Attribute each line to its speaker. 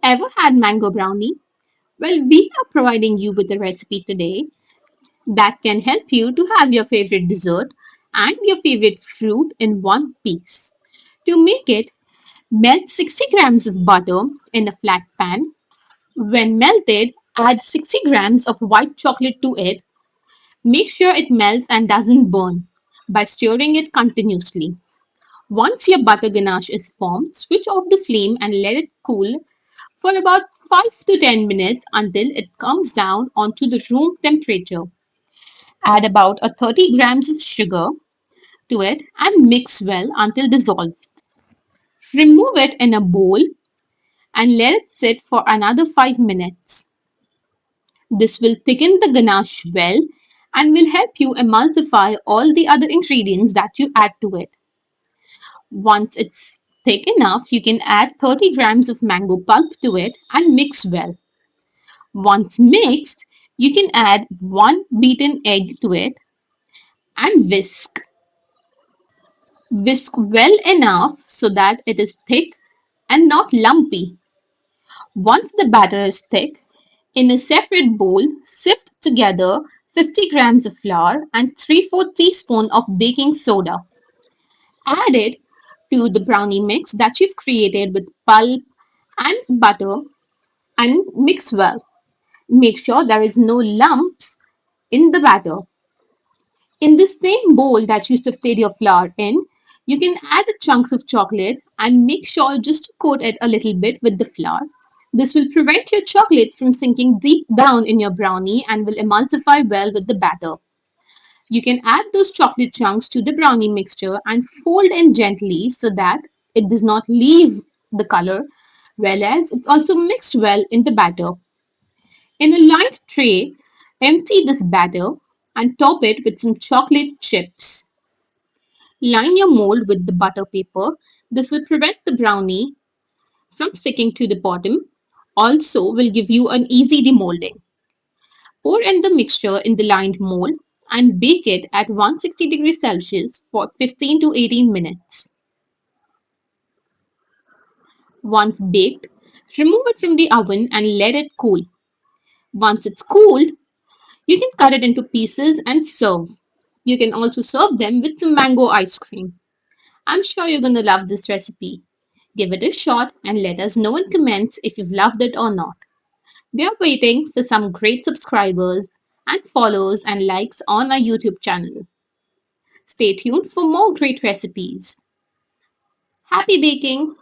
Speaker 1: Ever had mango brownie? Well, we are providing you with a recipe today that can help you to have your favorite dessert and your favorite fruit in one piece. To make it, melt 60 grams of butter in a flat pan. When melted, add 60 grams of white chocolate to it. Make sure it melts and doesn't burn by stirring it continuously. Once your butter ganache is formed, switch off the flame and let it cool for about 5 to 10 minutes until it comes down onto the room temperature. Add about a 30 grams of sugar to it and mix well until dissolved. Remove it in a bowl and let it sit for another 5 minutes. This will thicken the ganache well and will help you emulsify all the other ingredients that you add to it. Once it's thick enough, you can add 30 grams of mango pulp to it and mix well. Once mixed, you can add one beaten egg to it and whisk. Whisk well enough so that it is thick and not lumpy. Once the batter is thick, in a separate bowl, sift together 50 grams of flour and 3/4 teaspoon of baking soda. Add it to the brownie mix that you've created with pulp and butter and mix well. Make sure there is no lumps in the batter. In the same bowl that you sifted your flour in, you can add the chunks of chocolate and make sure just to coat it a little bit with the flour. This will prevent your chocolates from sinking deep down in your brownie and will emulsify well with the batter. You can add those chocolate chunks to the brownie mixture and fold in gently so that it does not leave the color, whereas it's also mixed well in the batter. In a lined tray, empty this batter and top it with some chocolate chips. Line your mold with the butter paper. This will prevent the brownie from sticking to the bottom. Also will give you an easy demolding. Pour in the mixture in the lined mold and bake it at 160 degrees Celsius for 15 to 18 minutes. Once baked, remove it from the oven and let it cool. Once it's cooled, you can cut it into pieces and serve. You can also serve them with some mango ice cream. I'm sure you're going to love this recipe. Give it a shot and let us know in comments if you've loved it or not. We are waiting for some great subscribers and follows and likes on our YouTube channel. Stay tuned for more great recipes. Happy baking!